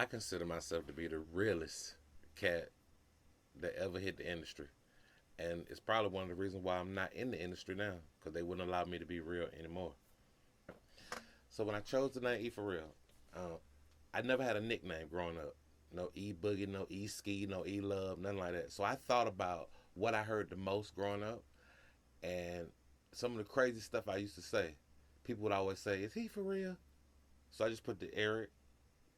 consider myself to be the realest cat that ever hit the industry. And it's probably one of the reasons why I'm not in the industry now, because they wouldn't allow me to be real anymore. So when I chose the name E4Real, I never had a nickname growing up. No E Boogie, no E Ski, no E Love, nothing like that. So I thought about what I heard the most growing up, and some of the crazy stuff I used to say. People would always say, "Is he for real?" So I just put the Eric,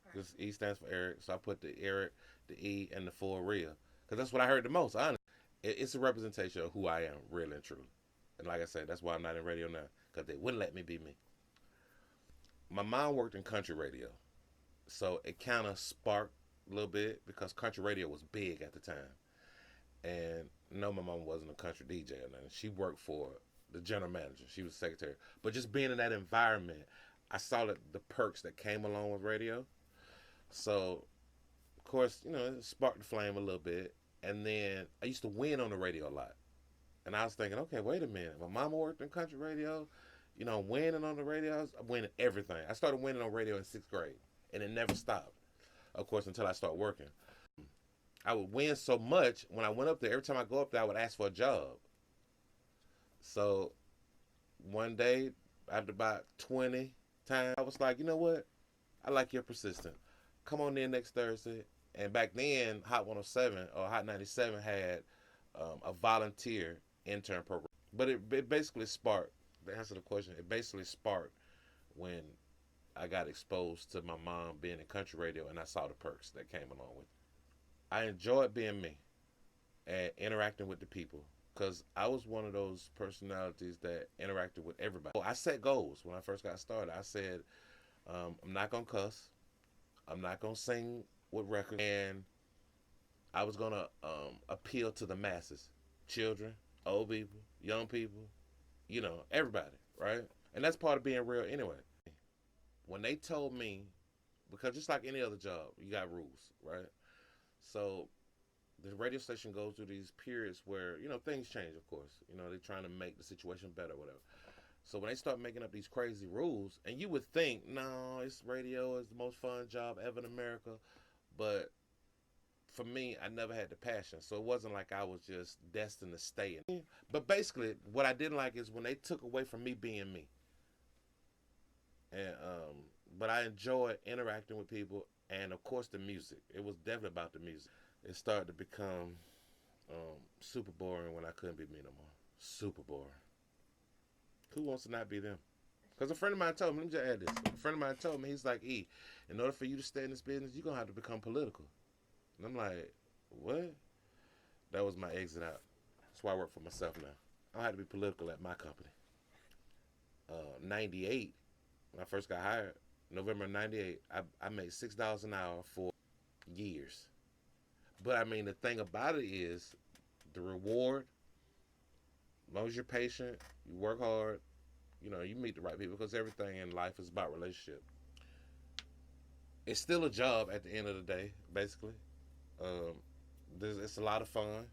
because E stands for Eric. So I put the Eric, the E, and the for real, because that's what I heard the most. Honestly, it's a representation of who I am, really and truly. And like I said, that's why I'm not in radio now, because they wouldn't let me be me. My mom worked in country radio, so it kind of sparked a little bit because country radio was big at the time. And no, my mom wasn't a country DJ or nothing. She worked for the general manager. She was secretary. But just being in that environment, I saw the perks that came along with radio. So, of course, it sparked the flame a little bit. And then I used to win on the radio a lot. And I was thinking, okay, wait a minute. My mama worked in country radio. Winning on the radio. I was winning everything. I started winning on radio in 6th grade. And it never stopped, of course, until I started working. I would win so much when I went up there. Every time I go up there, I would ask for a job. So one day, after about 20 times, I was like, you know what? I like your persistence. Come on in next Thursday. And back then, Hot 107 or Hot 97 had a volunteer intern program. But it basically sparked, to answer the question, it basically sparked when I got exposed to my mom being in country radio and I saw the perks that came along with it. I enjoyed being me and interacting with the people because I was one of those personalities that interacted with everybody. I set goals when I first got started. I said, I'm not going to cuss. I'm not going to sing with records. And I was going to appeal to the masses, children, old people, young people, everybody, right? And that's part of being real anyway. When they told me, because just like any other job, you got rules, right? So the radio station goes through these periods where, things change, of course. They're trying to make the situation better or whatever. So when they start making up these crazy rules, and you would think, no, it's radio is the most fun job ever in America. But for me, I never had the passion. So it wasn't like I was just destined to stay in it. But basically, what I didn't like is when they took away from me being me. And but I enjoyed interacting with people, and of course the music. It was definitely about the music. It started to become super boring when I couldn't be me no more. Super boring. Who wants to not be them? Because a friend of mine told me, let me just add this. A friend of mine told me, he's like, E, in order for you to stay in this business, you're going to have to become political. And I'm like, what? That was my exit out. That's why I work for myself now. I don't have to be political at my company. 98, when I first got hired, November 98, I made $6 an hour for years. But I mean, the thing about it is the reward, as long as you're patient, you work hard, you meet the right people, because everything in life is about relationship. It's still a job at the end of the day, basically. Um, it's a lot of fun,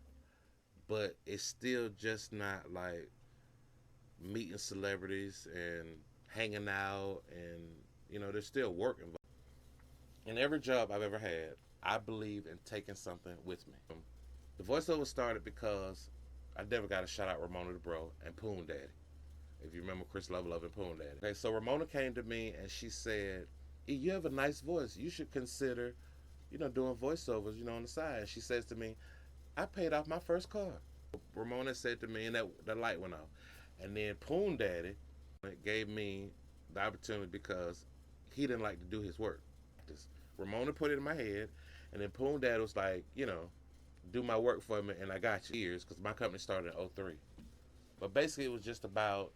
but it's still just not like meeting celebrities and hanging out, and there's still work involved. In every job I've ever had, I believe in taking something with me. The voiceover started because I never got to shout out Ramona the Bro and Poon Daddy. If you remember Chris Love and Poon Daddy. Okay, so Ramona came to me and she said, E, you have a nice voice. You should consider, doing voiceovers, on the side. And she says to me, I paid off my first car. Ramona said to me, and that light went off. And then Poon Daddy gave me the opportunity because he didn't like to do his work. Ramona put it in my head, and then Poon Dad was like, do my work for me, and I got you years because my company started in '03. But basically, it was just about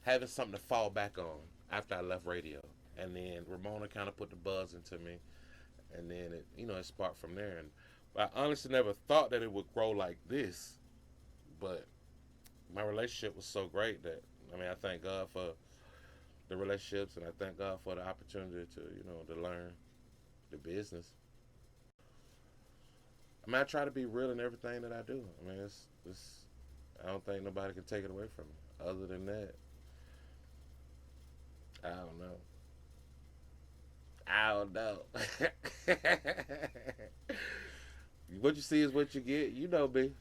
having something to fall back on after I left radio, and then Ramona kind of put the buzz into me, and then it sparked from there. And I honestly never thought that it would grow like this, but my relationship was so great that I thank God for the relationships, and I thank God for the opportunity to learn the business. I try to be real in everything that I do. It's I don't think nobody can take it away from me. Other than that, I don't know. I don't know. What you see is what you get. You know me.